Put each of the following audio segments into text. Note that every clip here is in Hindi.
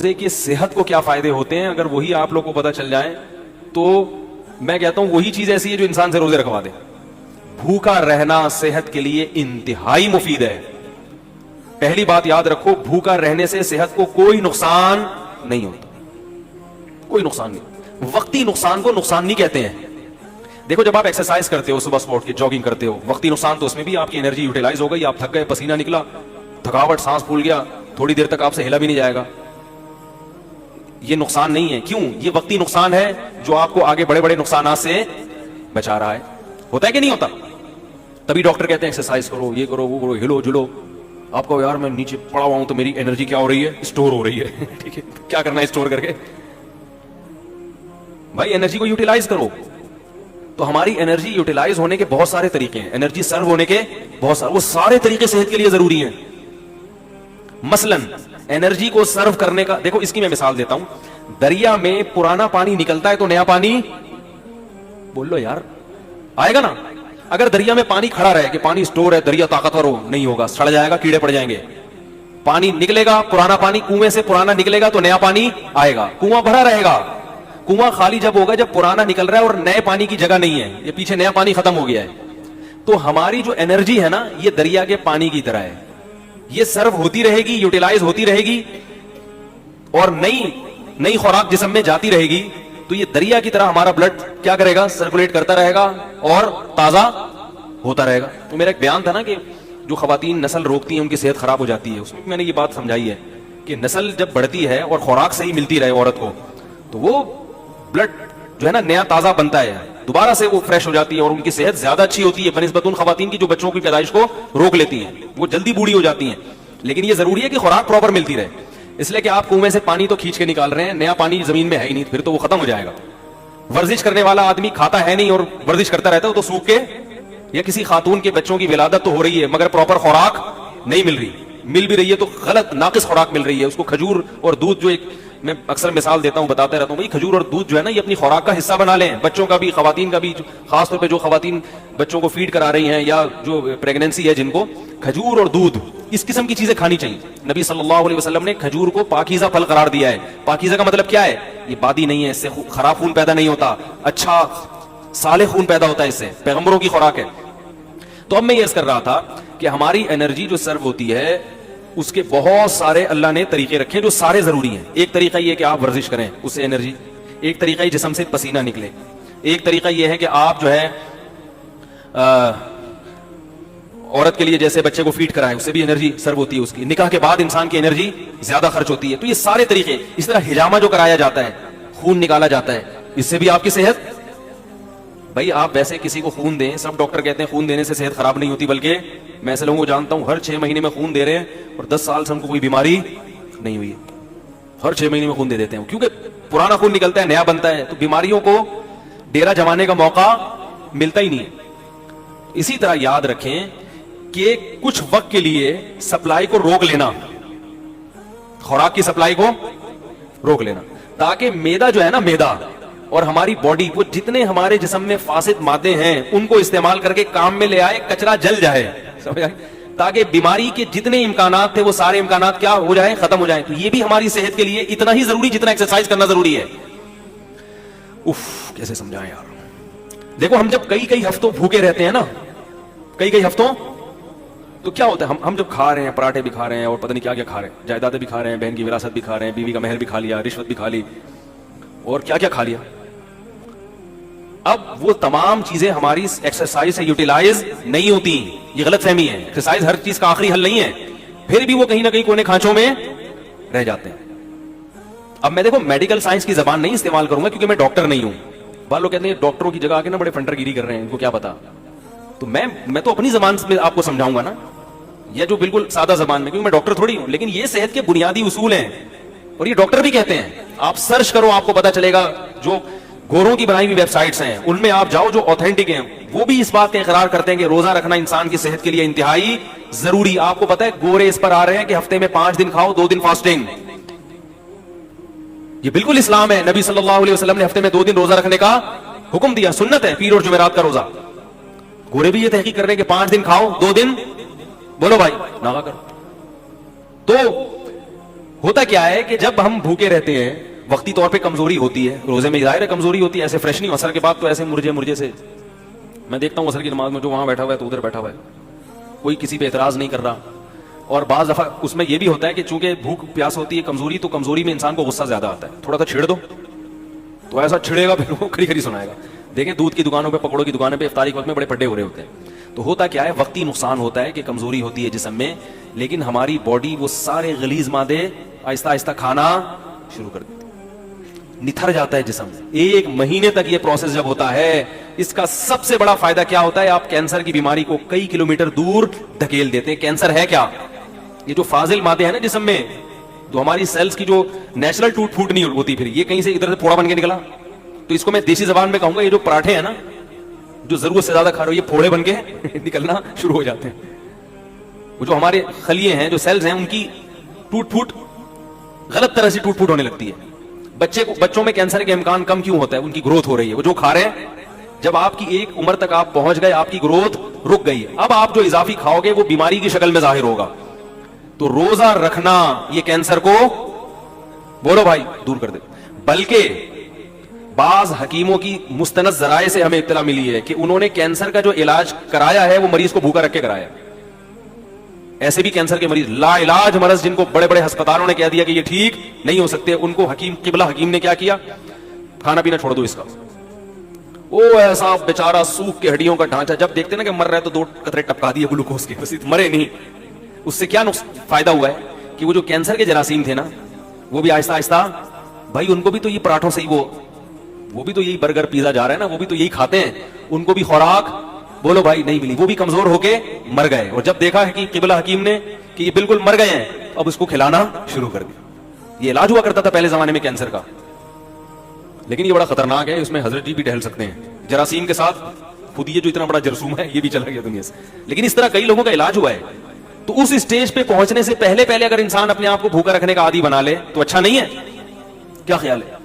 कि सेहत को क्या फायदे होते हैं, अगर वही आप लोग को पता चल जाए तो मैं कहता हूं वही चीज ऐसी है जो इंसान से रोजे रखवा दे। भूखा रहना सेहत के लिए इंतहाई मुफीद है। पहली बात याद रखो, भूखा रहने से सेहत को कोई नुकसान नहीं होता, कोई नुकसान नहीं। वक्ती नुकसान को नुकसान नहीं कहते हैं। देखो, जब आप एक्सरसाइज करते हो, सुबह स्पोर्ट की जॉगिंग करते हो, वक्ती नुकसान तो उसमें भी आपकी एनर्जी यूटिलाइज हो गई, आप थक गए, पसीना निकला, थकावट, सांस फूल गया, थोड़ी देर तक आपसे हिला भी नहीं जाएगा। ये नुकसान नहीं है। क्यों? ये वक्ती नुकसान है जो आपको आगे बड़े बड़े नुकसान से बचा रहा है। होता है कि नहीं होता? तभी डॉक्टर कहते हैं एक्सरसाइज करो, ये करो, वो करो, हिलो जुलो। आपको यार मैं नीचे पड़ा हुआ हूं तो मेरी एनर्जी क्या हो रही है? स्टोर हो रही है। ठीक है, क्या करना है स्टोर करके? भाई एनर्जी को यूटिलाइज करो। तो हमारी एनर्जी यूटिलाइज होने के बहुत सारे तरीके हैं, एनर्जी सर्व होने के बहुत सारे, वो सारे तरीके सेहत के लिए जरूरी हैं। मसलन एनर्जी को सर्व करने का, देखो इसकी मैं मिसाल देता हूं। दरिया में पुराना पानी निकलता है तो नया पानी, बोल लो यार, आएगा ना? अगर दरिया में पानी खड़ा रहे कि पानी स्टोर है, दरिया ताकतवर हो, नहीं होगा, सड़ जाएगा, कीड़े पड़ जाएंगे। पानी निकलेगा, पुराना पानी कुएं से पुराना निकलेगा तो नया पानी आएगा। कुआं भरा रहेगा। कुआं खाली जब होगा जब पुराना निकल रहा है और नए पानी की जगह नहीं है, ये पीछे नया पानी खत्म हो गया है। तो हमारी जो एनर्जी है ना, ये दरिया के पानी की तरह है, ये सर्व होती रहेगी, यूटिलाइज होती रहेगी और नई खुराक जिस्म में जाती रहेगी। तो ये दरिया की तरह हमारा ब्लड क्या करेगा? सर्कुलेट करता रहेगा और ताजा होता रहेगा। तो मेरा एक बयान था ना कि जो खवातीन नस्ल रोकती हैं उनकी सेहत खराब हो जाती है, उसमें मैंने ये बात समझाई है कि नस्ल जब बढ़ती है और खुराक सही मिलती रहे औरत को, तो वो ब्लड जो है ना नया ताजा बनता है, दोबारा से वो फ्रेश हो जाती है और उनकी सेहत ज्यादा अच्छी होती है बनिस्बत उन खवातीन की जो बच्चों की पैदाइश को रोक लेती हैं। वो जल्दी बूढ़ी हो जाती हैं। लेकिन ये जरूरी है कि खुराक प्रॉपर मिलती रहे। इसलिए कि आप कुएं से पानी तो खींच के निकाल रहे हैं, नया पानी जमीन में है ही नहीं, फिर तो वो खत्म हो जाएगा। वर्जिश करने वाला आदमी खाता है नहीं और वर्जिश करता रहता है तो सूख के, या किसी खातून के बच्चों की विलादत तो हो रही है मगर प्रॉपर खुराक नहीं मिल रही, मिल भी रही है तो गलत नाकिस खुराक मिल रही है। उसको खजूर और दूध, जो एक मैं अक्सर मिसाल देता हूं, बताते रहता हूं, भाई खजूर और दूध जो है ना, ये अपनी खुराक का हिस्सा बना लें, बच्चों का भी, खवातीन का भी। खासतौर पे जो खवातीन बच्चों को फीड करा रही हैं या जो प्रेगनेंसी है जिनको, खजूर और दूध इस किस्म की चीजें खानी चाहिए। नबी सल्लल्लाहु अलैहि वसल्लम ने खजूर को पाकीज़ा फल करार दिया है। पाकीज़ा का मतलब क्या है? ये बादी नहीं है, इससे खराब खून पैदा नहीं होता, अच्छा साले खून पैदा होता है, इससे पैगंबरों की खुराक है। तो अब मैं ये अर्ज कर रहा था कि हमारी एनर्जी जो सर्व होती है उसके बहुत सारे अल्लाह ने तरीके रखे जो सारे जरूरी हैं। एक तरीका ये कि आप वर्जिश करें, उससे एनर्जी। एक तरीका ये जिस्म से पसीना निकले। एक तरीका ये है कि आप जो है औरत के लिए जैसे बच्चे को फीड कराएं, उससे भी एनर्जी सर्व होती है उसकी। निकाह के बाद इंसान की एनर्जी ज्यादा खर्च होती है। तो ये सारे तरीके, इस तरह हिजामा जो कराया जाता है, खून निकाला जाता है, इससे भी आपकी सेहत। भाई आप वैसे किसी को खून दें, सब डॉक्टर कहते हैं खून देने से सेहत खराब नहीं होती, बल्कि मैं ऐसे लोगों को जानता हूं हर 6 महीने में खून दे रहे हैं और 10 साल से उनको कोई बीमारी नहीं हुई है। हर 6 महीने में खून दे देते हैं क्योंकि पुराना खून निकलता है, नया बनता है, तो बीमारियों को डेरा जमाने का मौका मिलता ही नहीं है। इसी तरह याद रखें कि कुछ वक्त के लिए सप्लाई को रोक लेना, खुराक की सप्लाई को रोक लेना, ताकि मैदा जो है ना, मैदा और हमारी बॉडी, वो जितने हमारे जिस्म में फासिद मादे हैं उनको इस्तेमाल करके काम में ले आए, कचरा जल जाए, समझ आए, ताकि बीमारी के जितने इम्कानात थे वो सारे इम्कानात क्या हो जाए? खत्म हो जाए। तो ये भी हमारी सेहत के लिए इतना ही जरूरी जितना एक्सरसाइज करना जरूरी है। उफ, कैसे समझाएं यार। देखो, हम जब कई हफ्तों भूखे रहते हैं ना, कई हफ्तों, तो क्या होता है? हम जब खा रहे हैं, पराठे भी खा रहे हैं और पता नहीं क्या क्या खा रहे हैं, जायदादें भी खा रहे हैं, बहन की विरासत भी खा रहे हैं, बीवी का महर भी खा लिया, रिश्वत भी खा ली और क्या क्या खा लिया। अब वो तमाम चीजें हमारी एक्सरसाइज से यूटिलाइज नहीं होती। ये गलत फहमी है। एक्सरसाइज हर चीज का आखिरी हल नहीं है, फिर भी वो कहीं ना कहीं कोने खांचों में रह जाते हैं। अब मैं देखो मेडिकल साइंस की जबान नहीं इस्तेमाल करूंगा क्योंकि मैं डॉक्टर नहीं हूं। बहुत लोग कहते हैं डॉक्टरों की जगह आके ना बड़े फंटरगिरी कर रहे हैं, इनको क्या पता। तो मैं तो अपनी जबान में आपको समझाऊंगा ना, या जो बिल्कुल सादा जबान में, क्योंकि मैं डॉक्टर थोड़ी हूं। लेकिन ये सेहत के बुनियादी उसूल हैं और ये डॉक्टर भी कहते हैं। आप सर्च करो, आपको पता चलेगा। जो गोरों की बनाई हुई वेबसाइट्स हैं उनमें आप जाओ, जो ऑथेंटिक हैं, वो भी इस बात का इकरार करते हैं कि रोजा रखना इंसान की सेहत के लिए इंतहाई जरूरी। आपको पता है गोरे इस पर आ रहे हैं कि हफ्ते में 5 दिन खाओ, 2 दिन फास्टिंग। ये बिल्कुल इस्लाम है। नबी सल्लल्लाहु अलैहि वसल्लम ने हफ्ते में 2 दिन रोजा रखने का हुक्म दिया, सुन्नत है, पीर और जुमेरात का रोजा। गोरे भी ये तहकीक कर रहे हैं कि 5 दिन खाओ, 2 दिन बोलो भाई ना करो। तो होता क्या है कि जब हम भूखे रहते हैं, वक्ती तौर पे कमजोरी होती है, रोजे में जाहिर है कमजोरी होती है, ऐसे फ्रेश नहीं, असर के बाद तो ऐसे मुरझे मुरझे से। मैं देखता हूँ असर की नमाज में जो वहां बैठा हुआ है तो उधर बैठा हुआ है, कोई किसी पे एतराज नहीं कर रहा। और बाज दफा उसमें यह भी होता है कि चूंकि भूख प्यास होती है, कमजोरी, तो कमजोरी में इंसान को गुस्सा ज्यादा आता है, थोड़ा सा छेड़ दो तो ऐसा छिड़ेगा, फिर वो खड़ी खड़ी सुनाएगा। देखें दूध की दुकानों पे, पकौड़ों की दुकानों पे इफ्तारी के वक्त में बड़े पड्डे हो रहे होते हैं। तो होता क्या है, वक्ती नुकसान होता है कि कमजोरी होती है जिस्म में, लेकिन हमारी बॉडी वो सारे गलीज मादे आहिस्ता आहिस्ता खाना शुरू कर देती है, निथर जाता है जिस्म। 1 महीने तक ये प्रोसेस जब होता है, इसका सबसे बड़ा फायदा क्या होता है, आप कैंसर की बीमारी को कई किलोमीटर दूर धकेल देते हैं। कैंसर है क्या, ये जो फाजिल मादे हैं ना जिस्म में, जो हमारी सेल्स की जो नेचुरल टूट फूट नहीं होती, फिर ये कहीं से इधर से फोड़ा बन के निकला। तो इसको मैं देसी जबान में कहूंगा, ये जो पराठे हैं ना, जो जरूरत से ज्यादा खा रहे हो, ये फोड़े बन के निकलना शुरू हो जाते हैं। वो जो हमारे खलिए हैं, जो सेल्स हैं, उनकी टूट फूट गलत तरह से टूट फूट होने लगती है। बच्चों में कैंसर के इम्कान कम क्यों होता है, उनकी ग्रोथ हो रही है, वो जो खा रहे हैं, जब आपकी एक उम्र तक आप पहुंच गए, आपकी ग्रोथ रुक गई, अब आप जो इजाफी खाओगे वो बीमारी की शक्ल में जाहिर होगा। तो रोजा रखना ये कैंसर को, बोलो भाई, दूर कर दे। बल्कि बाज हकीमों की मुस्तनद जराए से हमें इत्तला मिली है कि उन्होंने कैंसर का जो इलाज कराया है वो मरीज को भूखा रख के कराया। ऐसे भी कैंसर के मरीज लाइलाज मरज, जिनको बड़े बड़े अस्पतालों ने कह दिया कि ये ठीक नहीं हो सकते, उनको किबला हकीम ने क्या किया, खाना पीना छोड़ दो इसका। ओ ऐसा बेचारा सूख के हड्डियों का ढांचा, जब देखते ना कि मर रहा है तो 2 कतरे टपका दिए ग्लूकोज के, बस मरे नहीं। उससे क्या फायदा हुआ है कि वो जो कैंसर के जरासीम थे ना, वो भी आहिस्ता आहिस्ता, भाई उनको भी तो ये पराठों से ही वो भी तो यही बर्गर पिज्जा जा रहा है ना, वो भी तो यही खाते हैं, उनको भी खुराक, बोलो भाई, नहीं मिली, वो भी कमजोर होके मर गए। और जब देखा है कि किबला हकीम ने कि ये बिल्कुल मर गए हैं, अब उसको खिलाना शुरू कर दिया। ये इलाज हुआ करता था पहले जमाने में कैंसर का, लेकिन ये बड़ा खतरनाक है, इसमें हजरत जी भी टहल सकते हैं जरासीम के साथ। खुद ये जो इतना बड़ा जरसूम है, ये भी चला गया दुनिया से। लेकिन इस तरह कई लोगों का इलाज हुआ है। तो उस स्टेज पे पहुंचने से पहले पहले अगर इंसान अपने आप को भूखा रखने का आदी बना ले तो अच्छा नहीं है? क्या ख्याल है?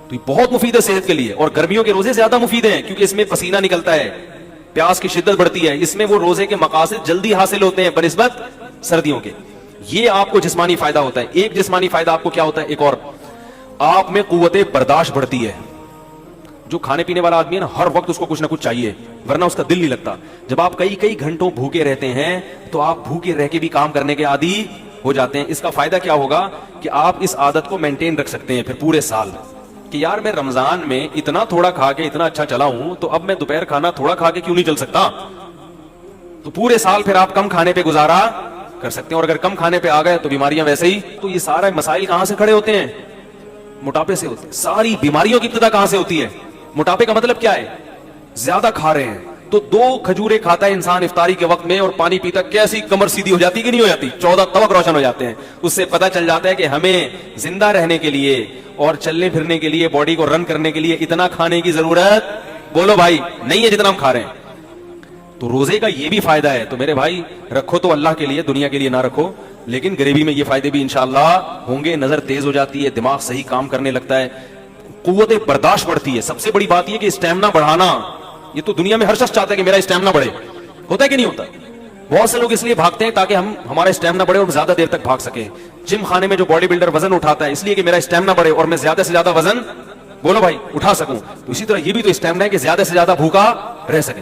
तो ये बहुत मुफीद है सेहत के लिए, और गर्मियों के रोजे ज्यादा मुफीद हैं क्योंकि इसमें पसीना निकलता है, प्यास की शिद्दत बढ़ती है, इसमें वो रोजे के मकासद जल्दी हासिल होते हैं बनिस्बत सर्दियों के। ये आपको जिस्मानी फायदा होता है। एक जिस्मानी फायदा आपको क्या होता है, एक और, आप में कुव्वते बर्दाश्त बढ़ती है। जो खाने पीने वाला आदमी है ना, हर वक्त उसको कुछ ना कुछ चाहिए, वरना उसका दिल नहीं लगता। जब आप कई कई घंटों भूखे रहते हैं तो आप भूखे रह के भी काम करने के आदी हो जाते हैं। इसका फायदा क्या होगा कि आप इस आदत को मेंटेन रख सकते हैं फिर पूरे साल, कि यार मैं रमजान में इतना थोड़ा खा के इतना अच्छा चला हूं, तो अब मैं दोपहर खाना थोड़ा खा के क्यों नहीं चल सकता। तो पूरे साल फिर आप कम खाने पे गुजारा कर सकते हैं, और अगर कम खाने पे आ गए तो बीमारियां वैसे ही। तो ये सारे मसाइल कहां से खड़े होते हैं? मोटापे से होते हैं। सारी बीमारियों की इब्तिदा कहां से होती है? मोटापे का मतलब क्या है? ज्यादा खा रहे हैं। तो 2 खजूरें खाता है इंसान इफ्तारी के वक्त में और पानी पीता, कैसी कमर सीधी हो जाती कि नहीं हो जाती? 14 तवक रोशन हो जाते हैं। उससे पता चल जाता है कि हमें जिंदा रहने के लिए और चलने फिरने के लिए, बॉडी को रन करने के लिए इतना खाने की जरूरत, बोलो भाई, नहीं है जितना हम खा रहे हैं। तो रोजे का ये भी फायदा है। तो मेरे भाई, रखो तो अल्लाह के लिए, दुनिया के लिए ना रखो, लेकिन गरीबी में ये फायदे भी इंशाअल्लाह होंगे। नजर तेज हो जाती है, दिमाग सही काम करने लगता है, कुव्वते बर्दाश्त बढ़ती है। सबसे बड़ी बात यह कि स्टैमिना बढ़ाना, ये तो दुनिया में हर शख्स चाहता है कि मेरा स्टैमिना बढ़े। होता है कि नहीं होता? बहुत से लोग इसलिए भागते हैं ताकि हमारा स्टैमिना बढ़े और ज्यादा देर तक भाग सके। जिम खाने में जो बॉडी बिल्डर वजन उठाता है इसलिए कि मेरा स्टैमिना बढ़े और मैं ज्यादा से ज्यादा वजन, बोलो भाई, उठा सकूं। तो इसी तरह ये भी तो स्टैमिना है कि ज्यादा से ज्यादा भूखा रह सके।